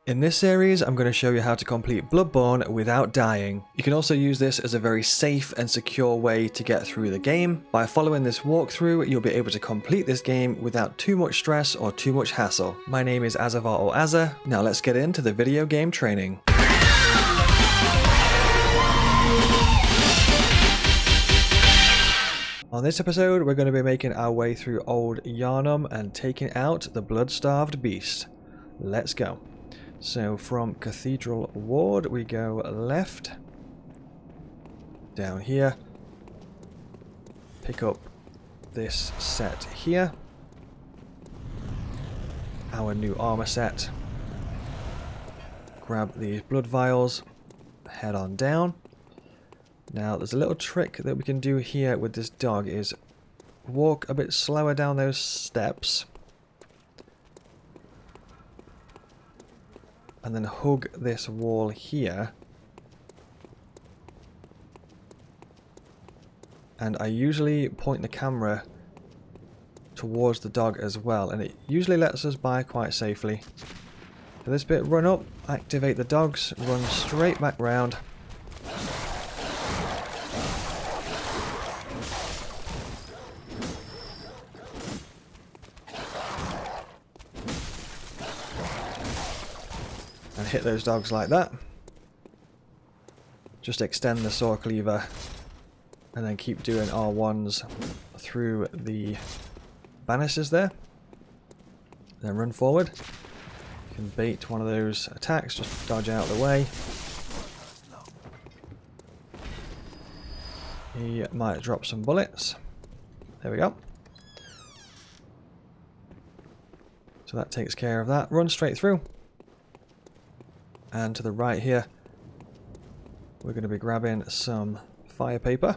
In this series, I'm going to show you how to complete Bloodborne without dying. You can also use this as a very safe and secure way to get through the game. By following this walkthrough, you'll be able to complete this game without too much stress or too much hassle. My name is Azzavhar or Azza. Now let's get into the video game training. On this episode, we're going to be making our way through old Yharnam and taking out the blood-starved beast. Let's go. So from Cathedral Ward, we go left, down here, pick up this set here, our new armor set, grab these blood vials, head on down. Now there's a little trick that we can do here with this dog is walk a bit slower down those steps. And then hug this wall here. And I usually point the camera towards the dog as well, and it usually lets us by quite safely. For this bit, run up, activate the dogs, run straight back round. And hit those dogs like that. Just extend the saw cleaver and then keep doing R1s through the banisters there. Then run forward. You can bait one of those attacks, just dodge out of the way. He might drop some bullets. There we go. So that takes care of that. Run straight through. And to the right here, we're going to be grabbing some fire paper.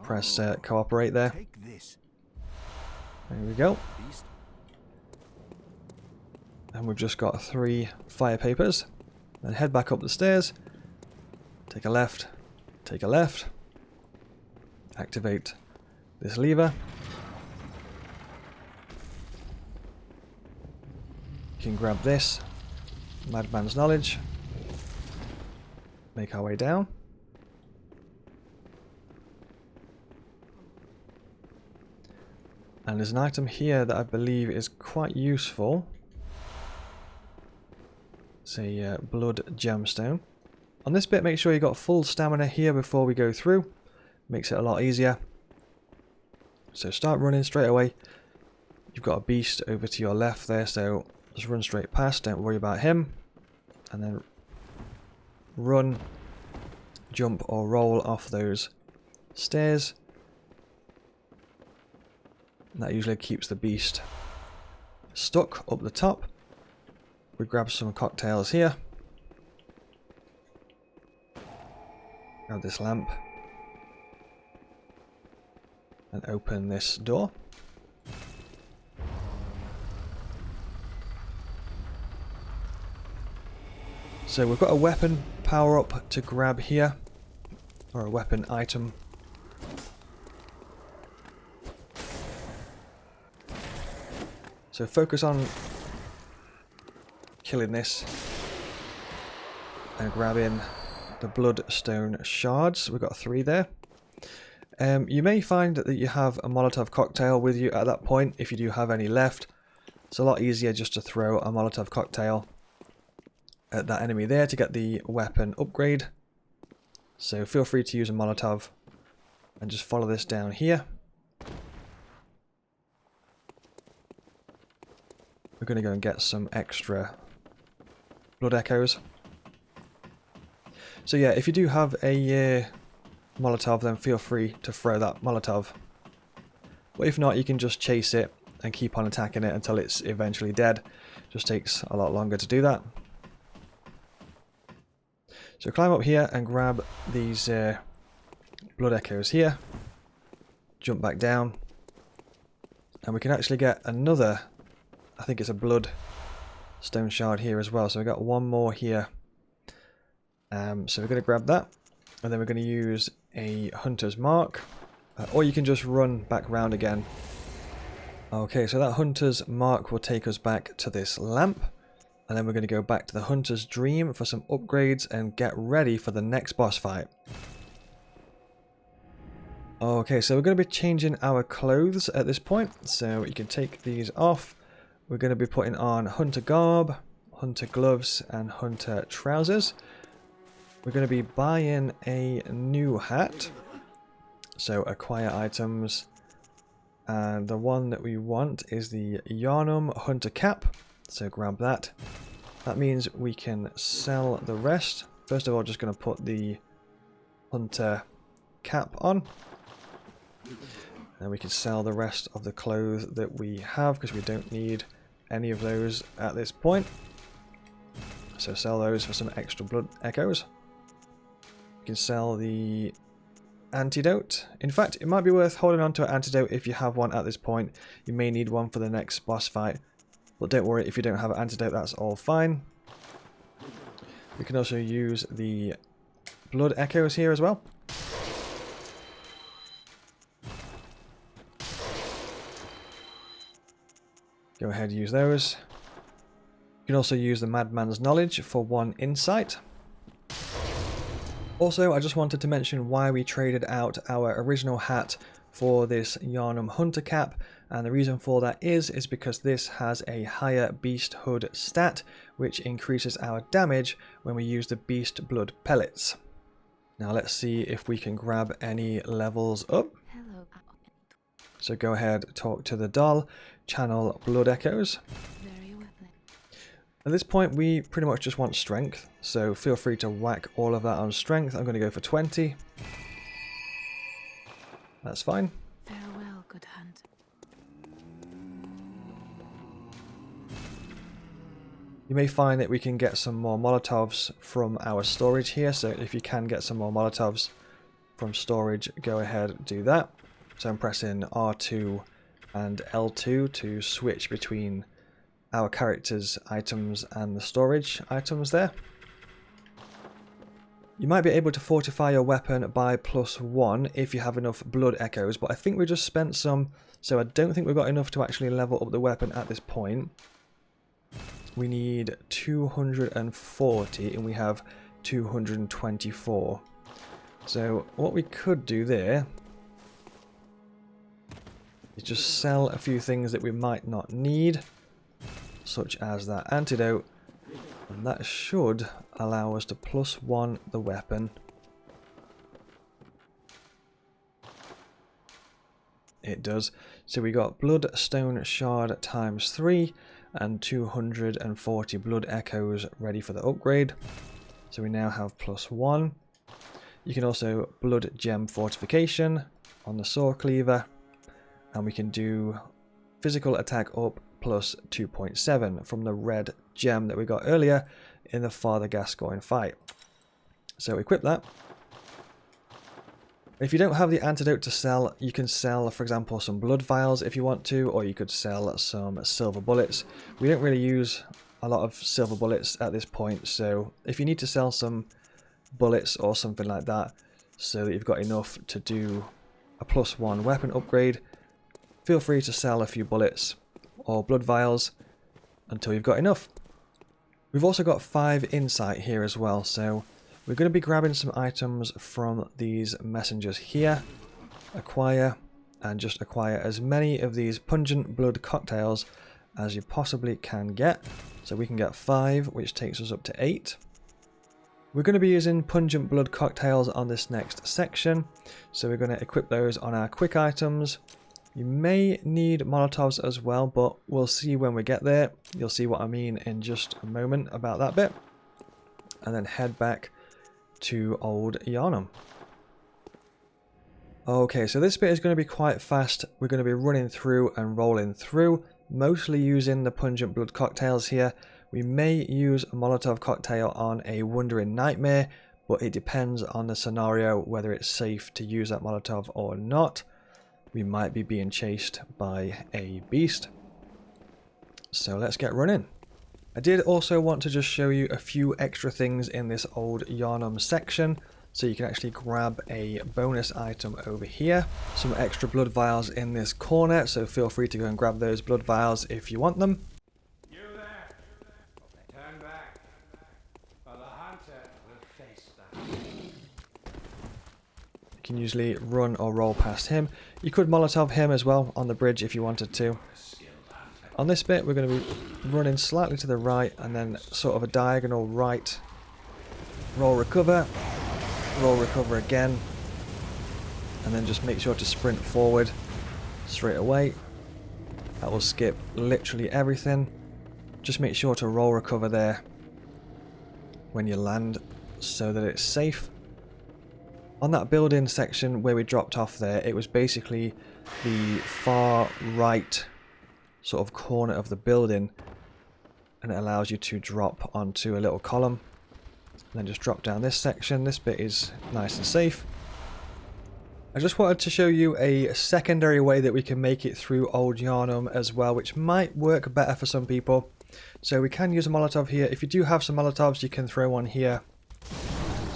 Press cooperate there. There we go. And we've just got 3 fire papers. Then head back up the stairs. Take a left. Take a left. Activate this lever. You can grab this. Madman's Knowledge. Make our way down. And there's an item here that I believe is quite useful. It's a blood gemstone. On this bit, make sure you got full stamina here before we go through. Makes it a lot easier. So start running straight away. You've got a beast over to your left there, so just run straight past, don't worry about him. And then run, jump or roll off those stairs. And that usually keeps the beast stuck up the top. We grab some cocktails here. Grab this lamp. And open this door. So we've got a weapon power up to grab here, or a weapon item. So focus on killing this and grabbing the bloodstone shards. We've got 3 there. You may find that you have a Molotov cocktail with you at that point if you do have any left. It's a lot easier just to throw a Molotov cocktail at that enemy there to get the weapon upgrade. So feel free to use a Molotov and just follow this down here. We're going to go and get some extra blood echoes. So yeah, if you do have a Molotov, then feel free to throw that Molotov. But if not, you can just chase it and keep on attacking it until it's eventually dead. Just takes a lot longer to do that. So climb up here and grab these blood echoes here. Jump back down. And we can actually get another, I think it's a blood stone shard here as well. So we've got 1 more here. So we're going to grab that. And then we're going to use a hunter's mark. Or you can just run back round again. Okay, so that hunter's mark will take us back to this lamp. And then we're going to go back to the Hunter's Dream for some upgrades and get ready for the next boss fight. Okay, so we're going to be changing our clothes at this point. So you can take these off. We're going to be putting on Hunter Garb, Hunter Gloves, and Hunter Trousers. We're going to be buying a new hat. So acquire items. And the one that we want is the Yharnam Hunter Cap. So grab that. That means we can sell the rest. First of all, just going to put the Hunter Cap on. And we can sell the rest of the clothes that we have because we don't need any of those at this point. So sell those for some extra blood echoes. You can sell the antidote. In fact, it might be worth holding on to an antidote if you have one at this point. You may need one for the next boss fight. But don't worry, if you don't have an antidote, that's all fine. We can also use the blood echoes here as well. Go ahead and use those. You can also use the Madman's Knowledge for 1 insight. Also, I just wanted to mention why we traded out our original hat for this Yharnam Hunter Cap, and the reason for that is because this has a higher Beast Hood stat, which increases our damage when we use the Beast Blood Pellets. Now let's see if we can grab any levels up. Hello. So go ahead, talk to the doll, channel Blood Echoes. Very well. At this point we pretty much just want strength, so feel free to whack all of that on strength. I'm going to go for 20. That's fine. Farewell, good hunt. You may find that we can get some more Molotovs from our storage here, so if you can get some more Molotovs from storage, go ahead and do that. So I'm pressing R2 and L2 to switch between our character's items and the storage items there. You might be able to fortify your weapon by +1 if you have enough blood echoes, but I think we just spent some, so I don't think we've got enough to actually level up the weapon at this point. We need 240 and we have 224. So what we could do there is just sell a few things that we might not need, such as that antidote, and that should allow us to +1 the weapon. It does. So we got Bloodstone Shard ×3 and 240 blood echoes ready for the upgrade. So we now have +1. You can also Blood Gem Fortification on the Saw Cleaver, and we can do physical attack up +2.7 from the red gem that we got earlier in the Father Gascoigne fight. So equip that. If you don't have the antidote to sell, you can sell, for example, some blood vials if you want to, or you could sell some silver bullets. We don't really use a lot of silver bullets at this point, so if you need to sell some bullets or something like that, so that you've got enough to do a +1 weapon upgrade, feel free to sell a few bullets or blood vials until you've got enough. We've also got 5 insight here as well, so we're going to be grabbing some items from these messengers here. Acquire, and just acquire as many of these pungent blood cocktails as you possibly can get. So we can get 5, which takes us up to 8. We're going to be using pungent blood cocktails on this next section, so we're going to equip those on our quick items. You may need Molotovs as well, but we'll see when we get there. You'll see what I mean in just a moment about that bit. And then head back to old Yharnam. Okay, so this bit is going to be quite fast. We're going to be running through and rolling through, mostly using the pungent blood cocktails here. We may use a Molotov cocktail on a Wandering Nightmare, but it depends on the scenario whether it's safe to use that Molotov or not. We might be being chased by a beast. So let's get running. I did also want to just show you a few extra things in this old Yharnam section, so you can actually grab a bonus item over here. Some extra blood vials in this corner, so feel free to go and grab those blood vials if you want them. Turn back, or the hunter will face the You can usually run or roll past him. You could Molotov him as well on the bridge if you wanted to. On this bit we're going to be running slightly to the right and then sort of a diagonal right. Roll recover again, and then just make sure to sprint forward straight away. That will skip literally everything. Just make sure to roll recover there when you land so that it's safe. On that building section where we dropped off there, it was basically the far right sort of corner of the building, and it allows you to drop onto a little column and then just drop down this section. This bit is nice and safe. I just wanted to show you a secondary way that we can make it through Old Yharnam as well, which might work better for some people. So we can use a Molotov here. If you do have some Molotovs, you can throw one here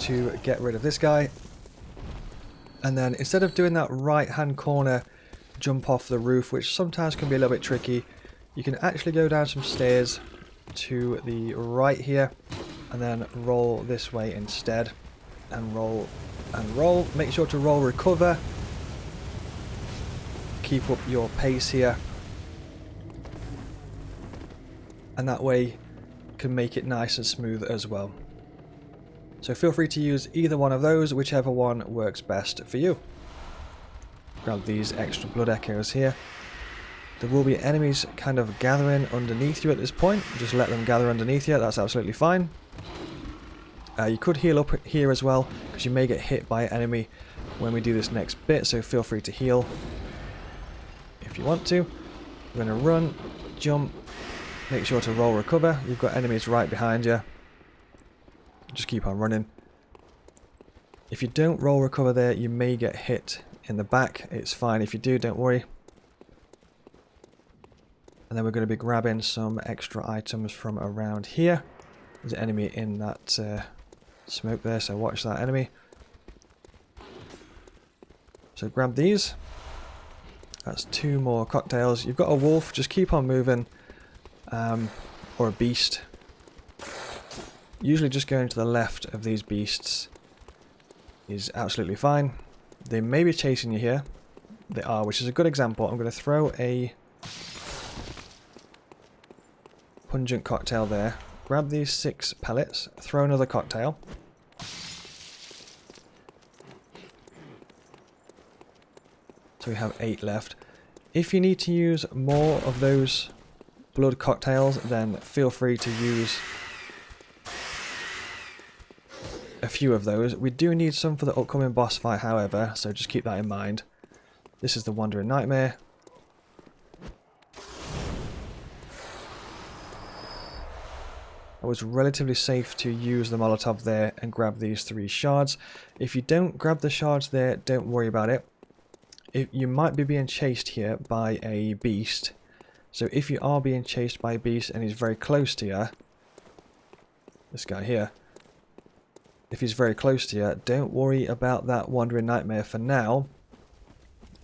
to get rid of this guy. And then instead of doing that right hand corner jump off the roof, which sometimes can be a little bit tricky, you can actually go down some stairs to the right here and then roll this way instead, and roll and roll. Make sure to roll recover. Keep up your pace here, and that way can make it nice and smooth as well. So feel free to use either one of those, whichever one works best for you. Grab these extra blood echoes here. There will be enemies kind of gathering underneath you at this point. Just let them gather underneath you, that's absolutely fine. You could heal up here as well, because you may get hit by an enemy when we do this next bit, so feel free to heal if you want to. We're going to run, jump, make sure to roll recover. You've got enemies right behind you. Just keep on running. If you don't roll recover there, you may get hit in the back. It's fine if you do, don't worry. And then we're going to be grabbing some extra items from around here. There's an enemy in that smoke there, so watch that enemy. So grab these. That's 2 more cocktails. You've got a wolf, just keep on moving. Or a beast. Usually just going to the left of these beasts is absolutely fine. They may be chasing you here. They are, which is a good example. I'm going to throw a pungent cocktail there. Grab these 6 pellets. Throw another cocktail. So we have 8 left. If you need to use more of those blood cocktails, then feel free to use a few of those. We do need some for the upcoming boss fight, however, so just keep that in mind. This is the Wandering Nightmare. It was relatively safe to use the Molotov there and grab these 3 shards. If you don't grab the shards there, don't worry about it. You might be being chased here by a beast. So if you are being chased by a beast and he's very close to you, this guy here, if he's very close to you, don't worry about that Wandering Nightmare for now.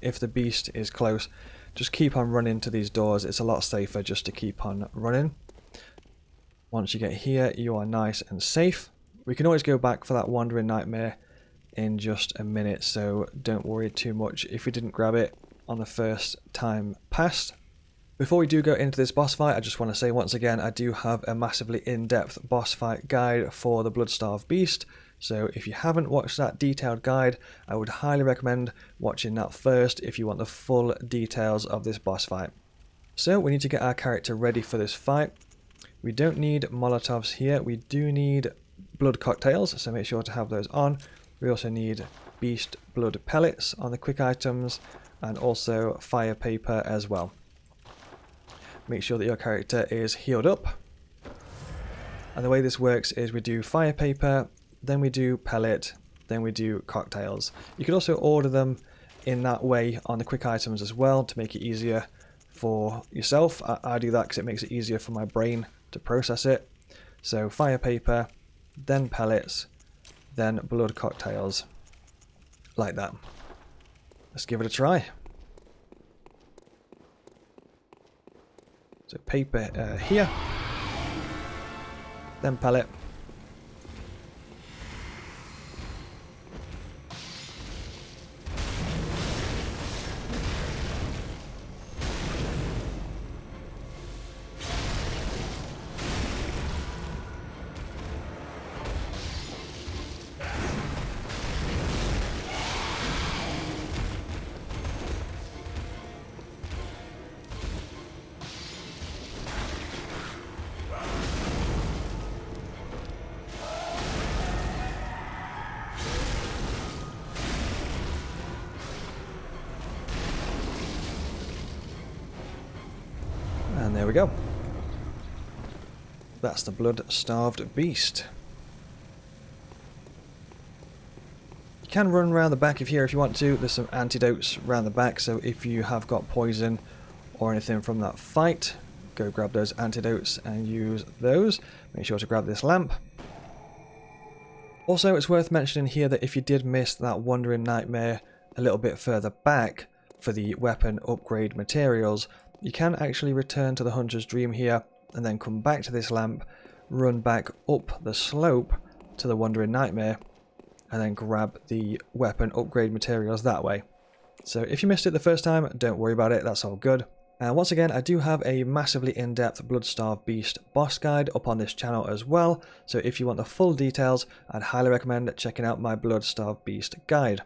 If the beast is close, just keep on running to these doors. It's a lot safer just to keep on running. Once you get here, you are nice and safe. We can always go back for that Wandering Nightmare in just a minute, so don't worry too much if you didn't grab it on the first time past. Before we do go into this boss fight, I just want to say once again, I do have a massively in-depth boss fight guide for the Bloodstarved Beast. So if you haven't watched that detailed guide, I would highly recommend watching that first if you want the full details of this boss fight. So we need to get our character ready for this fight. We don't need Molotovs here, we do need blood cocktails, so make sure to have those on. We also need beast blood pellets on the quick items, and also fire paper as well. Make sure that your character is healed up. And the way this works is we do fire paper, then we do pellet, then we do cocktails. You could also order them in that way on the quick items as well to make it easier for yourself. I do that because it makes it easier for my brain to process it. So fire paper, then pellets, then blood cocktails, like that. Let's give it a try. So paper here. then pellet. And there we go. That's the blood-starved beast. You can run around the back of here if you want to. There's some antidotes around the back, so if you have got poison or anything from that fight, go grab those antidotes and use those. Make sure to grab this lamp. Also, it's worth mentioning here that if you did miss that Wandering Nightmare a little bit further back for the weapon upgrade materials, you can actually return to the Hunter's Dream here and then come back to this lamp, run back up the slope to the Wandering Nightmare, and then grab the weapon upgrade materials that way. So if you missed it the first time, don't worry about it, that's all good. And once again, I do have a massively in-depth Blood-starved Beast boss guide up on this channel as well, so if you want the full details, I'd highly recommend checking out my Blood-starved Beast guide.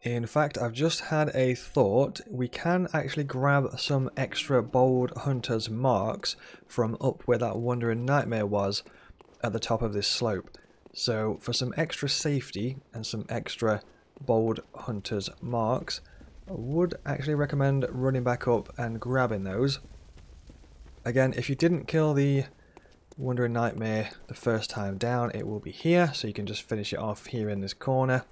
In fact, I've just had a thought. We can actually grab some extra bold hunter's marks from up where that Wandering Nightmare was at the top of this slope. So for some extra safety and some extra bold hunter's marks, I would actually recommend running back up and grabbing those. Again, if you didn't kill the Wandering Nightmare the first time down, it will be here, so you can just finish it off here in this corner.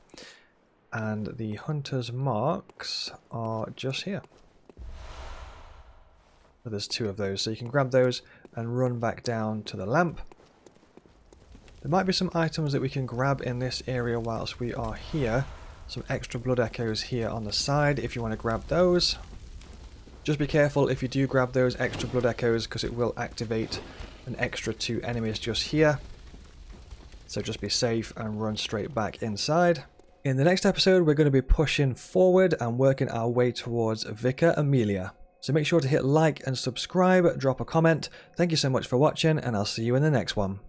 And the hunter's marks are just here. So there's two of those, so you can grab those and run back down to the lamp. There might be some items that we can grab in this area whilst we are here. Some extra blood echoes here on the side if you want to grab those. Just be careful if you do grab those extra blood echoes, because it will activate an extra 2 enemies just here. So just be safe and run straight back inside. In the next episode, we're going to be pushing forward and working our way towards Vicar Amelia. So make sure to hit like and subscribe, drop a comment. Thank you so much for watching, and I'll see you in the next one.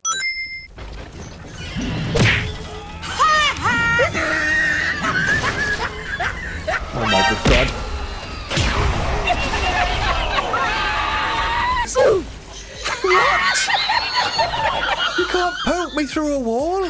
Oh my good god. What? You can't poke me through a wall?